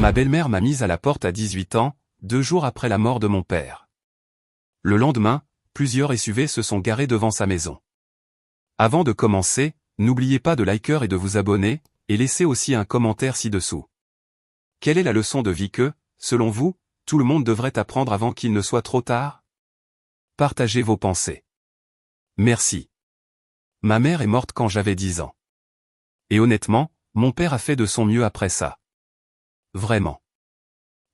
Ma belle-mère m'a mise à la porte à 18 ans, 2 jours après la mort de mon père. Le lendemain, plusieurs SUV se sont garés devant sa maison. Avant de commencer, n'oubliez pas de liker et de vous abonner, et laissez aussi un commentaire ci-dessous. Quelle est la leçon de vie que, selon vous, tout le monde devrait apprendre avant qu'il ne soit trop tard? Partagez vos pensées. Merci. Ma mère est morte quand j'avais 10 ans. Et honnêtement, mon père a fait de son mieux après ça. Vraiment.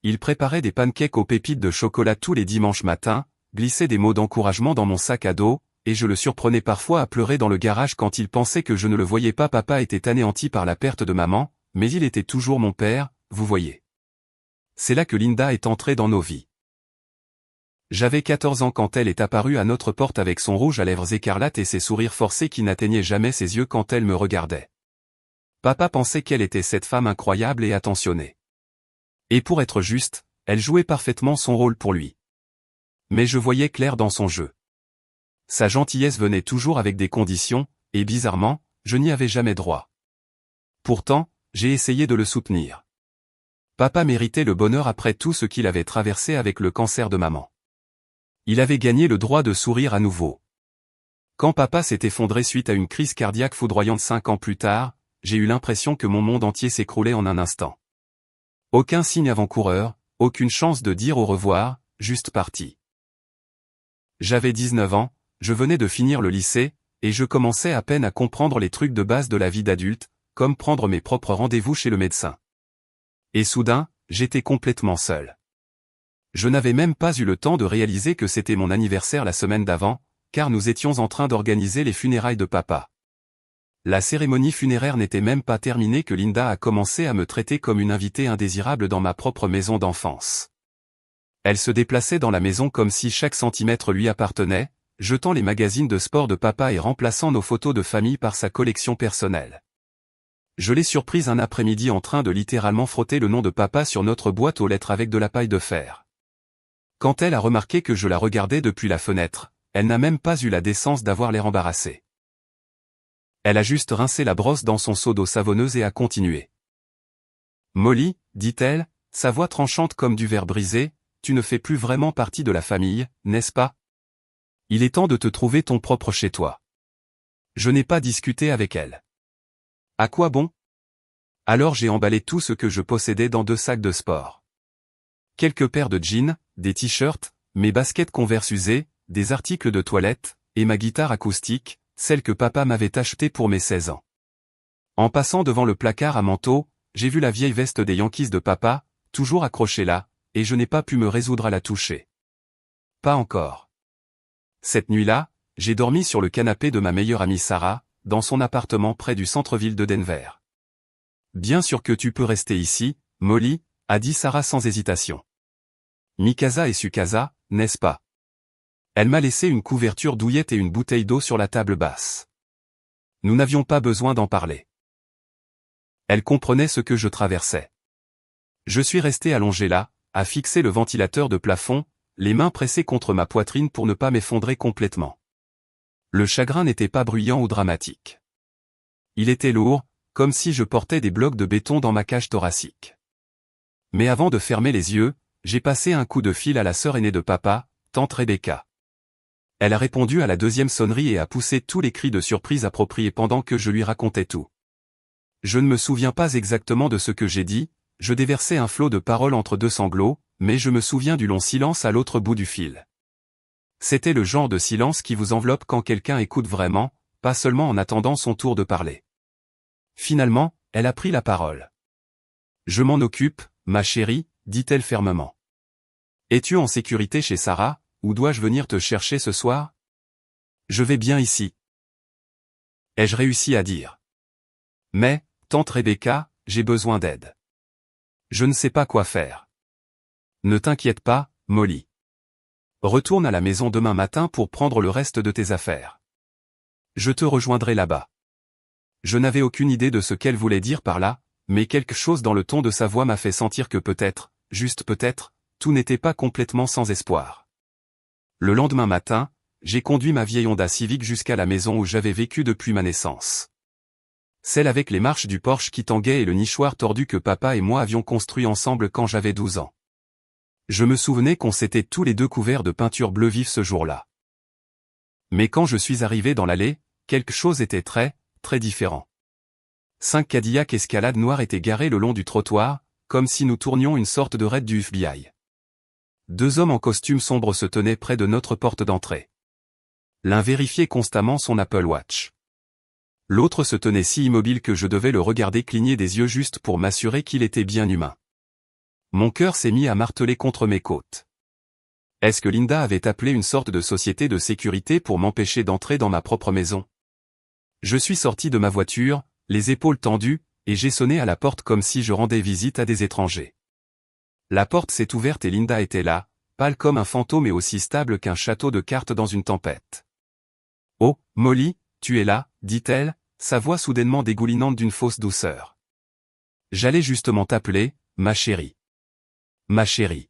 Il préparait des pancakes aux pépites de chocolat tous les dimanches matins, glissait des mots d'encouragement dans mon sac à dos, et je le surprenais parfois à pleurer dans le garage quand il pensait que je ne le voyais pas. Papa était anéanti par la perte de maman, mais il était toujours mon père, vous voyez. C'est là que Linda est entrée dans nos vies. J'avais 14 ans quand elle est apparue à notre porte avec son rouge à lèvres écarlates et ses sourires forcés qui n'atteignaient jamais ses yeux quand elle me regardait. Papa pensait qu'elle était cette femme incroyable et attentionnée. Et pour être juste, elle jouait parfaitement son rôle pour lui. Mais je voyais clair dans son jeu. Sa gentillesse venait toujours avec des conditions, et bizarrement, je n'y avais jamais droit. Pourtant, j'ai essayé de le soutenir. Papa méritait le bonheur après tout ce qu'il avait traversé avec le cancer de maman. Il avait gagné le droit de sourire à nouveau. Quand papa s'est effondré suite à une crise cardiaque foudroyante 5 ans plus tard, j'ai eu l'impression que mon monde entier s'écroulait en un instant. Aucun signe avant-coureur, aucune chance de dire au revoir, juste parti. J'avais 19 ans, je venais de finir le lycée, et je commençais à peine à comprendre les trucs de base de la vie d'adulte, comme prendre mes propres rendez-vous chez le médecin. Et soudain, j'étais complètement seul. Je n'avais même pas eu le temps de réaliser que c'était mon anniversaire la semaine d'avant, car nous étions en train d'organiser les funérailles de papa. La cérémonie funéraire n'était même pas terminée que Linda a commencé à me traiter comme une invitée indésirable dans ma propre maison d'enfance. Elle se déplaçait dans la maison comme si chaque centimètre lui appartenait, jetant les magazines de sport de papa et remplaçant nos photos de famille par sa collection personnelle. Je l'ai surprise un après-midi en train de littéralement frotter le nom de papa sur notre boîte aux lettres avec de la paille de fer. Quand elle a remarqué que je la regardais depuis la fenêtre, elle n'a même pas eu la décence d'avoir l'air embarrassée. Elle a juste rincé la brosse dans son seau d'eau savonneuse et a continué. « Molly, dit-elle, sa voix tranchante comme du verre brisé, tu ne fais plus vraiment partie de la famille, n'est-ce pas? Il est temps de te trouver ton propre chez toi. » Je n'ai pas discuté avec elle. À quoi bon? Alors j'ai emballé tout ce que je possédais dans 2 sacs de sport. Quelques paires de jeans, des t-shirts, mes baskets Converse usées, des articles de toilette, et ma guitare acoustique, celle que papa m'avait achetée pour mes 16 ans. En passant devant le placard à manteau, j'ai vu la vieille veste des Yankees de papa, toujours accrochée là, et je n'ai pas pu me résoudre à la toucher. Pas encore. Cette nuit-là, j'ai dormi sur le canapé de ma meilleure amie Sarah, dans son appartement près du centre-ville de Denver. Bien sûr que tu peux rester ici, Molly, a dit Sarah sans hésitation. Mikasa et Sukasa, n'est-ce pas? Elle m'a laissé une couverture douillette et une bouteille d'eau sur la table basse. Nous n'avions pas besoin d'en parler. Elle comprenait ce que je traversais. Je suis resté allongé là, à fixer le ventilateur de plafond, les mains pressées contre ma poitrine pour ne pas m'effondrer complètement. Le chagrin n'était pas bruyant ou dramatique. Il était lourd, comme si je portais des blocs de béton dans ma cage thoracique. Mais avant de fermer les yeux, j'ai passé un coup de fil à la sœur aînée de papa, tante Rebecca. Elle a répondu à la 2e sonnerie et a poussé tous les cris de surprise appropriés pendant que je lui racontais tout. Je ne me souviens pas exactement de ce que j'ai dit, je déversais un flot de paroles entre 2 sanglots, mais je me souviens du long silence à l'autre bout du fil. C'était le genre de silence qui vous enveloppe quand quelqu'un écoute vraiment, pas seulement en attendant son tour de parler. Finalement, elle a pris la parole. « Je m'en occupe, ma chérie, dit-elle fermement. Es-tu en sécurité chez Sarah, ou dois-je venir te chercher ce soir? Je vais bien ici. Ai-je réussi à dire. Mais, tante Rebecca, j'ai besoin d'aide. Je ne sais pas quoi faire. Ne t'inquiète pas, Molly. Retourne à la maison demain matin pour prendre le reste de tes affaires. Je te rejoindrai là-bas. Je n'avais aucune idée de ce qu'elle voulait dire par là, mais quelque chose dans le ton de sa voix m'a fait sentir que peut-être, juste peut-être, tout n'était pas complètement sans espoir. Le lendemain matin, j'ai conduit ma vieille Honda Civic jusqu'à la maison où j'avais vécu depuis ma naissance. Celle avec les marches du Porsche qui tanguaient et le nichoir tordu que papa et moi avions construit ensemble quand j'avais 12 ans. Je me souvenais qu'on s'était tous les deux couverts de peinture bleu vif ce jour-là. Mais quand je suis arrivé dans l'allée, quelque chose était très différent. 5 Cadillac Escalade noirs étaient garés le long du trottoir, comme si nous tournions une sorte de raid du FBI. 2 hommes en costume sombre se tenaient près de notre porte d'entrée. L'un vérifiait constamment son Apple Watch. L'autre se tenait si immobile que je devais le regarder cligner des yeux juste pour m'assurer qu'il était bien humain. Mon cœur s'est mis à marteler contre mes côtes. Est-ce que Linda avait appelé une sorte de société de sécurité pour m'empêcher d'entrer dans ma propre maison? Je suis sorti de ma voiture, les épaules tendues, et j'ai sonné à la porte comme si je rendais visite à des étrangers. La porte s'est ouverte et Linda était là, pâle comme un fantôme et aussi stable qu'un château de cartes dans une tempête. « Oh, Molly, tu es là » dit-elle, sa voix soudainement dégoulinante d'une fausse douceur. « J'allais justement t'appeler, ma chérie. Ma chérie. »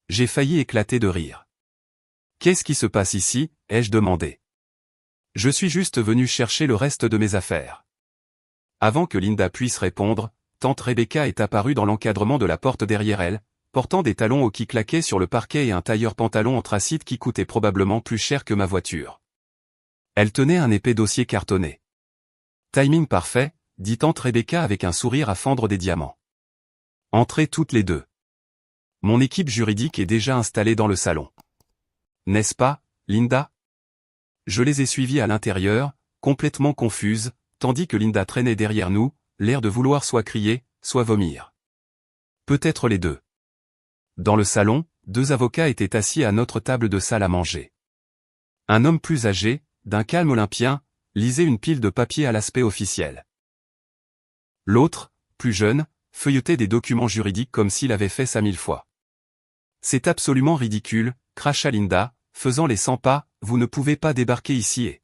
J'ai failli éclater de rire. « Qu'est-ce qui se passe ici ?» ai-je demandé. « Je suis juste venu chercher le reste de mes affaires. » Avant que Linda puisse répondre, tante Rebecca est apparue dans l'encadrement de la porte derrière elle, portant des talons hauts qui claquaient sur le parquet et un tailleur pantalon anthracite qui coûtait probablement plus cher que ma voiture. Elle tenait un épais dossier cartonné. « Timing parfait », dit tante Rebecca avec un sourire à fendre des diamants. « Entrez toutes les deux. Mon équipe juridique est déjà installée dans le salon. N'est-ce pas, Linda ?» Je les ai suivies à l'intérieur, complètement confuses, tandis que Linda traînait derrière nous, l'air de vouloir soit crier, soit vomir. Peut-être les deux. Dans le salon, 2 avocats étaient assis à notre table de salle à manger. Un homme plus âgé, d'un calme olympien, lisait une pile de papiers à l'aspect officiel. L'autre, plus jeune, feuilletait des documents juridiques comme s'il avait fait ça 1000 fois. « C'est absolument ridicule », cracha Linda, faisant les 100 pas, « vous ne pouvez pas débarquer ici et... »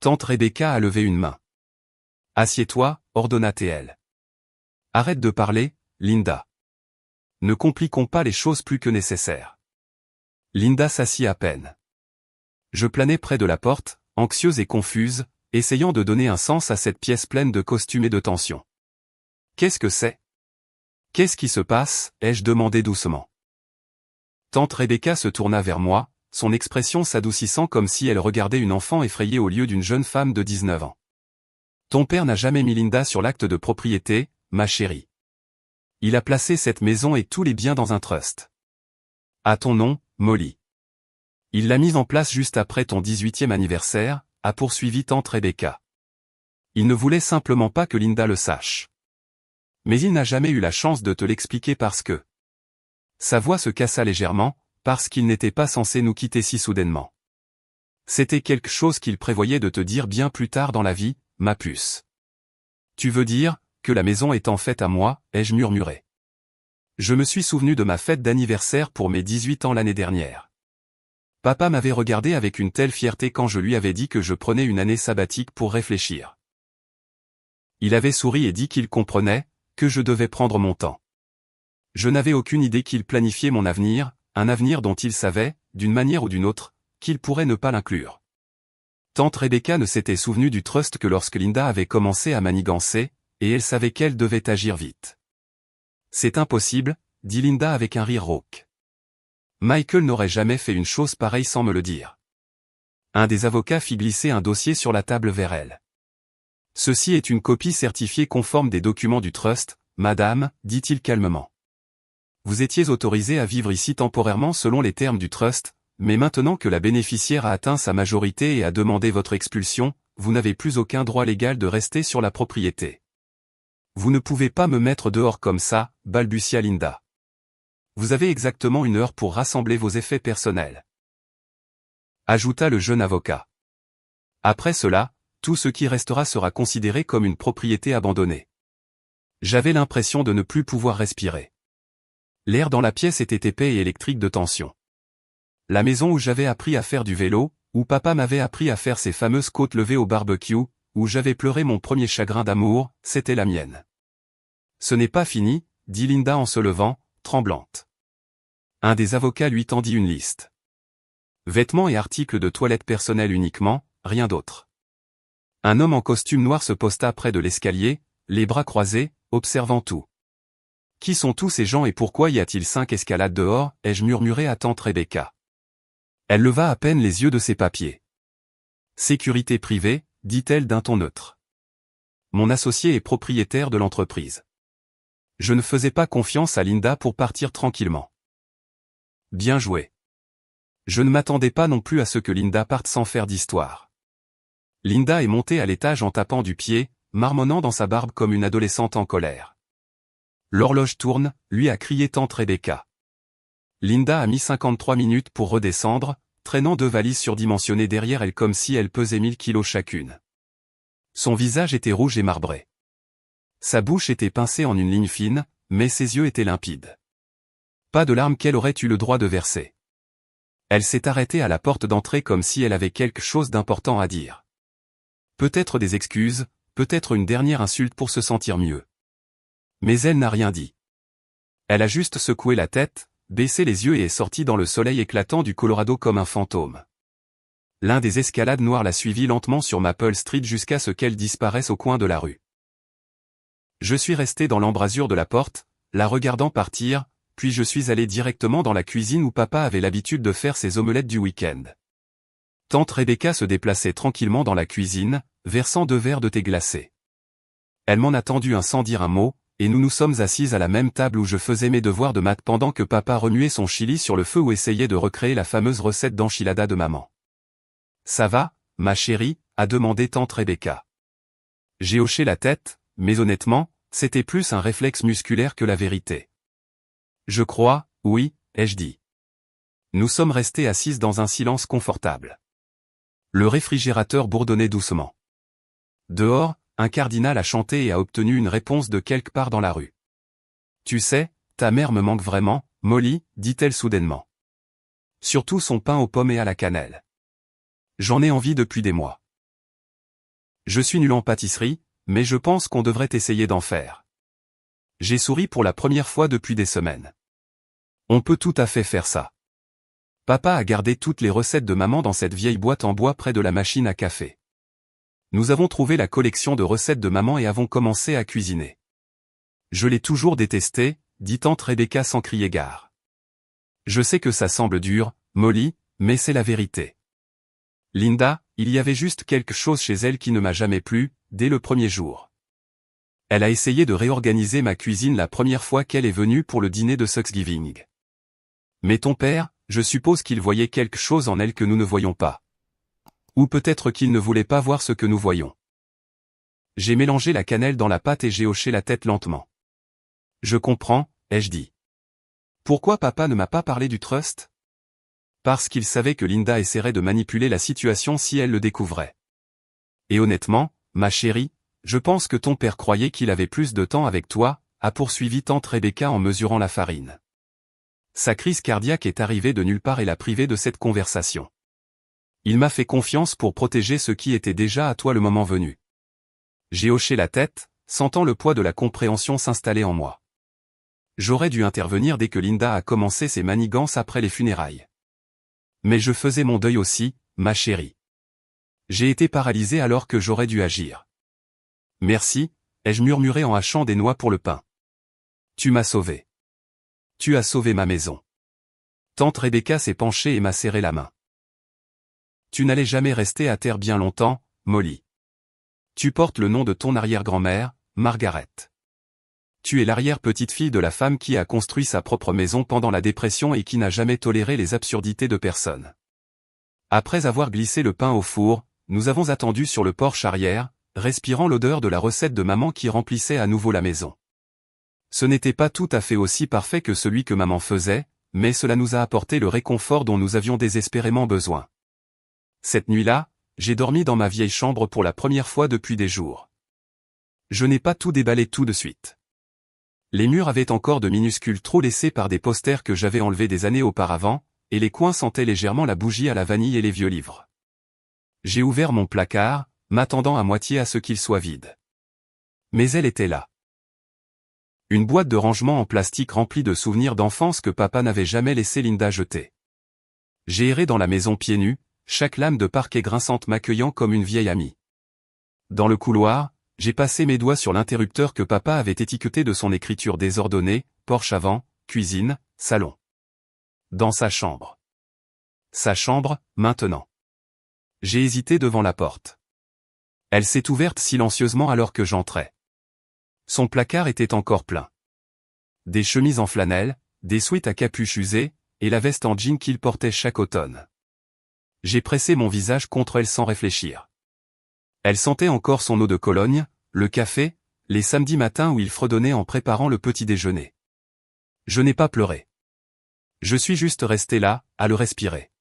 Tante Rebecca a levé une main. « Assieds-toi », ordonna-t-elle. « Arrête de parler, Linda. Ne compliquons pas les choses plus que nécessaire. » Linda s'assit à peine. Je planais près de la porte, anxieuse et confuse, essayant de donner un sens à cette pièce pleine de costumes et de tension. « Qu'est-ce que c'est ? Qu'est-ce qui se passe ?» ai-je demandé doucement. Tante Rebecca se tourna vers moi, son expression s'adoucissant comme si elle regardait une enfant effrayée au lieu d'une jeune femme de 19 ans. « Ton père n'a jamais mis Linda sur l'acte de propriété, ma chérie. Il a placé cette maison et tous les biens dans un trust. À ton nom, Molly. Il l'a mise en place juste après ton 18e anniversaire, a poursuivi tante Rebecca. Il ne voulait simplement pas que Linda le sache. Mais il n'a jamais eu la chance de te l'expliquer parce que... » Sa voix se cassa légèrement, parce qu'il n'était pas censé nous quitter si soudainement. C'était quelque chose qu'il prévoyait de te dire bien plus tard dans la vie, ma puce. Tu veux dire, que la maison est en fait à moi, ai-je murmuré. Je me suis souvenu de ma fête d'anniversaire pour mes 18 ans l'année dernière. Papa m'avait regardé avec une telle fierté quand je lui avais dit que je prenais une année sabbatique pour réfléchir. Il avait souri et dit qu'il comprenait, que je devais prendre mon temps. Je n'avais aucune idée qu'il planifiait mon avenir, un avenir dont il savait, d'une manière ou d'une autre, qu'il pourrait ne pas l'inclure. Tante Rebecca ne s'était souvenue du trust que lorsque Linda avait commencé à manigancer, et elle savait qu'elle devait agir vite. « C'est impossible », dit Linda avec un rire rauque. Michael n'aurait jamais fait une chose pareille sans me le dire. Un des avocats fit glisser un dossier sur la table vers elle. « Ceci est une copie certifiée conforme des documents du trust, madame, dit-il calmement. Vous étiez autorisée à vivre ici temporairement selon les termes du trust, mais maintenant que la bénéficiaire a atteint sa majorité et a demandé votre expulsion, vous n'avez plus aucun droit légal de rester sur la propriété. Vous ne pouvez pas me mettre dehors comme ça, balbutia Linda. Vous avez exactement 1 heure pour rassembler vos effets personnels. Ajouta le jeune avocat. Après cela, tout ce qui restera sera considéré comme une propriété abandonnée. J'avais l'impression de ne plus pouvoir respirer. L'air dans la pièce était épais et électrique de tension. La maison où j'avais appris à faire du vélo, où papa m'avait appris à faire ses fameuses côtes levées au barbecue, où j'avais pleuré mon premier chagrin d'amour, c'était la mienne. Ce n'est pas fini, dit Linda en se levant, tremblante. Un des avocats lui tendit une liste. Vêtements et articles de toilette personnelle uniquement, rien d'autre. Un homme en costume noir se posta près de l'escalier, les bras croisés, observant tout. « Qui sont tous ces gens et pourquoi y a-t-il 5 escalades dehors » ai-je murmuré à tante Rebecca. Elle leva à peine les yeux de ses papiers. « Sécurité privée » dit-elle d'un ton neutre. Mon associé est propriétaire de l'entreprise. Je ne faisais pas confiance à Linda pour partir tranquillement. Bien joué. Je ne m'attendais pas non plus à ce que Linda parte sans faire d'histoire. Linda est montée à l'étage en tapant du pied, marmonnant dans sa barbe comme une adolescente en colère. L'horloge tourne, lui a crié tante Rebecca. Linda a mis 53 minutes pour redescendre, traînant 2 valises surdimensionnées derrière elle comme si elles pesaient 1000 kilos chacune. Son visage était rouge et marbré. Sa bouche était pincée en une ligne fine, mais ses yeux étaient limpides. Pas de larmes qu'elle aurait eu le droit de verser. Elle s'est arrêtée à la porte d'entrée comme si elle avait quelque chose d'important à dire. Peut-être des excuses, peut-être une dernière insulte pour se sentir mieux. Mais elle n'a rien dit. Elle a juste secoué la tête, baissé les yeux et est sortie dans le soleil éclatant du Colorado comme un fantôme. L'un des escalades noirs la suivit lentement sur Maple Street jusqu'à ce qu'elle disparaisse au coin de la rue. Je suis resté dans l'embrasure de la porte, la regardant partir, puis je suis allé directement dans la cuisine où papa avait l'habitude de faire ses omelettes du week-end. Tante Rebecca se déplaçait tranquillement dans la cuisine, versant 2 verres de thé glacé. Elle m'en a tendu un sans dire un mot, et nous nous sommes assises à la même table où je faisais mes devoirs de maths pendant que papa remuait son chili sur le feu ou essayait de recréer la fameuse recette d'enchilada de maman. « Ça va, ma chérie ?» a demandé tante Rebecca. J'ai hoché la tête, mais honnêtement, c'était plus un réflexe musculaire que la vérité. « Je crois, oui », ai-je dit. Nous sommes restés assises dans un silence confortable. Le réfrigérateur bourdonnait doucement. Dehors, un cardinal a chanté et a obtenu une réponse de quelque part dans la rue. « Tu sais, ta mère me manque vraiment, Molly », dit-elle soudainement. « Surtout son pain aux pommes et à la cannelle. J'en ai envie depuis des mois. Je suis nul en pâtisserie, mais je pense qu'on devrait essayer d'en faire. » J'ai souri pour la première fois depuis des semaines. On peut tout à fait faire ça. Papa a gardé toutes les recettes de maman dans cette vieille boîte en bois près de la machine à café. Nous avons trouvé la collection de recettes de maman et avons commencé à cuisiner. Je l'ai toujours détesté, dit tante Rebecca sans crier gare. Je sais que ça semble dur, Molly, mais c'est la vérité. Linda, il y avait juste quelque chose chez elle qui ne m'a jamais plu, dès le premier jour. Elle a essayé de réorganiser ma cuisine la première fois qu'elle est venue pour le dîner de Thanksgiving. Mais ton père, je suppose qu'il voyait quelque chose en elle que nous ne voyons pas. Ou peut-être qu'il ne voulait pas voir ce que nous voyons. J'ai mélangé la cannelle dans la pâte et j'ai hoché la tête lentement. Je comprends, ai-je dit. Pourquoi papa ne m'a pas parlé du trust ? Parce qu'il savait que Linda essaierait de manipuler la situation si elle le découvrait. Et honnêtement, ma chérie, je pense que ton père croyait qu'il avait plus de temps avec toi, a poursuivi tante Rebecca en mesurant la farine. Sa crise cardiaque est arrivée de nulle part et l'a privé de cette conversation. Il m'a fait confiance pour protéger ce qui était déjà à toi le moment venu. J'ai hoché la tête, sentant le poids de la compréhension s'installer en moi. J'aurais dû intervenir dès que Linda a commencé ses manigances après les funérailles. Mais je faisais mon deuil aussi, ma chérie. J'ai été paralysé alors que j'aurais dû agir. Merci, ai-je murmuré en hachant des noix pour le pain. Tu m'as sauvé. Tu as sauvé ma maison. Tante Rebecca s'est penchée et m'a serré la main. Tu n'allais jamais rester à terre bien longtemps, Molly. Tu portes le nom de ton arrière-grand-mère, Margaret. Tu es l'arrière-petite-fille de la femme qui a construit sa propre maison pendant la dépression et qui n'a jamais toléré les absurdités de personne. Après avoir glissé le pain au four, nous avons attendu sur le porche arrière, respirant l'odeur de la recette de maman qui remplissait à nouveau la maison. Ce n'était pas tout à fait aussi parfait que celui que maman faisait, mais cela nous a apporté le réconfort dont nous avions désespérément besoin. Cette nuit-là, j'ai dormi dans ma vieille chambre pour la première fois depuis des jours. Je n'ai pas tout déballé tout de suite. Les murs avaient encore de minuscules trous laissés par des posters que j'avais enlevés des années auparavant, et les coins sentaient légèrement la bougie à la vanille et les vieux livres. J'ai ouvert mon placard, m'attendant à moitié à ce qu'il soit vide. Mais elle était là. Une boîte de rangement en plastique remplie de souvenirs d'enfance que papa n'avait jamais laissé Linda jeter. J'ai erré dans la maison pieds nus, chaque lame de parquet grinçante m'accueillant comme une vieille amie. Dans le couloir, j'ai passé mes doigts sur l'interrupteur que papa avait étiqueté de son écriture désordonnée, Porsche avant, cuisine, salon. Dans sa chambre. Sa chambre, maintenant. J'ai hésité devant la porte. Elle s'est ouverte silencieusement alors que j'entrais. Son placard était encore plein. Des chemises en flanelle, des sweats à capuche usée, et la veste en jean qu'il portait chaque automne. J'ai pressé mon visage contre elle sans réfléchir. Elle sentait encore son eau de Cologne, le café, les samedis matins où il fredonnait en préparant le petit déjeuner. Je n'ai pas pleuré. Je suis juste resté là, à le respirer.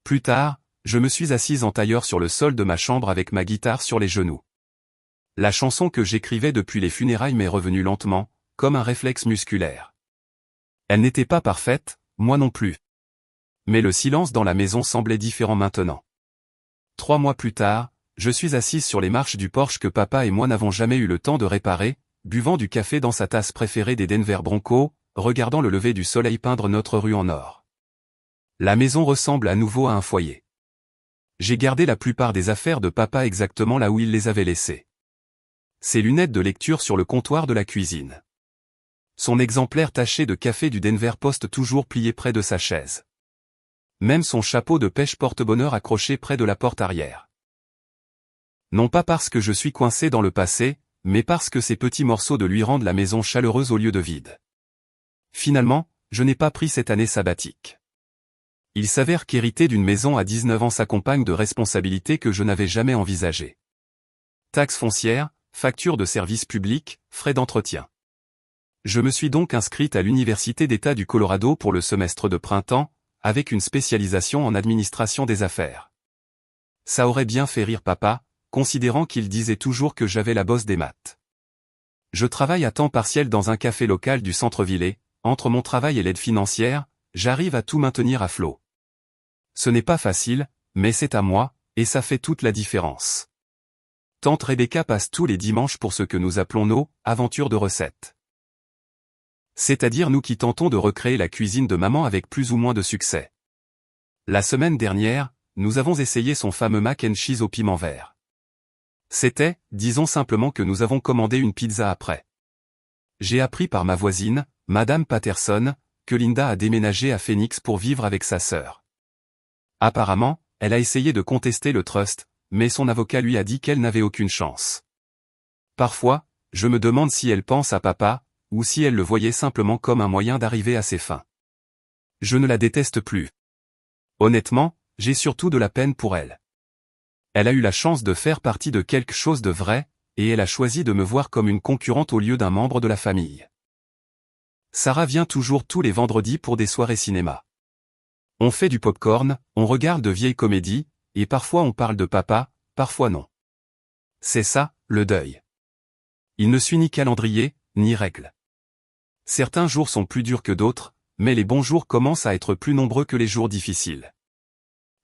Plus tard, je me suis assise en tailleur sur le sol de ma chambre avec ma guitare sur les genoux. La chanson que j'écrivais depuis les funérailles m'est revenue lentement, comme un réflexe musculaire. Elle n'était pas parfaite, moi non plus. Mais le silence dans la maison semblait différent maintenant. 3 mois plus tard, je suis assise sur les marches du Porsche que papa et moi n'avons jamais eu le temps de réparer, buvant du café dans sa tasse préférée des Denver Broncos, regardant le lever du soleil peindre notre rue en or. La maison ressemble à nouveau à un foyer. J'ai gardé la plupart des affaires de papa exactement là où il les avait laissées. Ses lunettes de lecture sur le comptoir de la cuisine. Son exemplaire taché de café du Denver Post toujours plié près de sa chaise. Même son chapeau de pêche porte-bonheur accroché près de la porte arrière. Non pas parce que je suis coincé dans le passé, mais parce que ces petits morceaux de lui rendent la maison chaleureuse au lieu de vide. Finalement, je n'ai pas pris cette année sabbatique. Il s'avère qu'hériter d'une maison à 19 ans s'accompagne de responsabilités que je n'avais jamais envisagées. Taxes foncières, factures de services publics, frais d'entretien. Je me suis donc inscrite à l'Université d'État du Colorado pour le semestre de printemps, avec une spécialisation en administration des affaires. Ça aurait bien fait rire papa, considérant qu'il disait toujours que j'avais la bosse des maths. Je travaille à temps partiel dans un café local du centre-ville et, entre mon travail et l'aide financière, j'arrive à tout maintenir à flot. Ce n'est pas facile, mais c'est à moi, et ça fait toute la différence. Tante Rebecca passe tous les dimanches pour ce que nous appelons nos « aventures de recettes ». C'est-à-dire nous qui tentons de recréer la cuisine de maman avec plus ou moins de succès. La semaine dernière, nous avons essayé son fameux mac and cheese au piment vert. C'était, disons simplement que nous avons commandé une pizza après. J'ai appris par ma voisine, Madame Patterson, que Linda a déménagé à Phoenix pour vivre avec sa sœur. Apparemment, elle a essayé de contester le trust, mais son avocat lui a dit qu'elle n'avait aucune chance. Parfois, je me demande si elle pense à papa, ou si elle le voyait simplement comme un moyen d'arriver à ses fins. Je ne la déteste plus. Honnêtement, j'ai surtout de la peine pour elle. Elle a eu la chance de faire partie de quelque chose de vrai, et elle a choisi de me voir comme une concurrente au lieu d'un membre de la famille. Sarah vient toujours tous les vendredis pour des soirées cinéma. On fait du popcorn, on regarde de vieilles comédies, et parfois on parle de papa, parfois non. C'est ça, le deuil. Il ne suit ni calendrier, ni règles. Certains jours sont plus durs que d'autres, mais les bons jours commencent à être plus nombreux que les jours difficiles.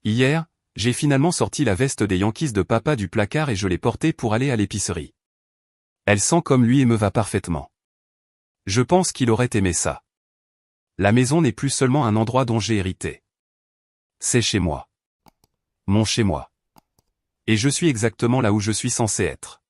Hier, j'ai finalement sorti la veste des Yankees de papa du placard et je l'ai portée pour aller à l'épicerie. Elle sent comme lui et me va parfaitement. Je pense qu'il aurait aimé ça. La maison n'est plus seulement un endroit dont j'ai hérité. C'est chez moi. Mon chez moi. Et je suis exactement là où je suis censé être.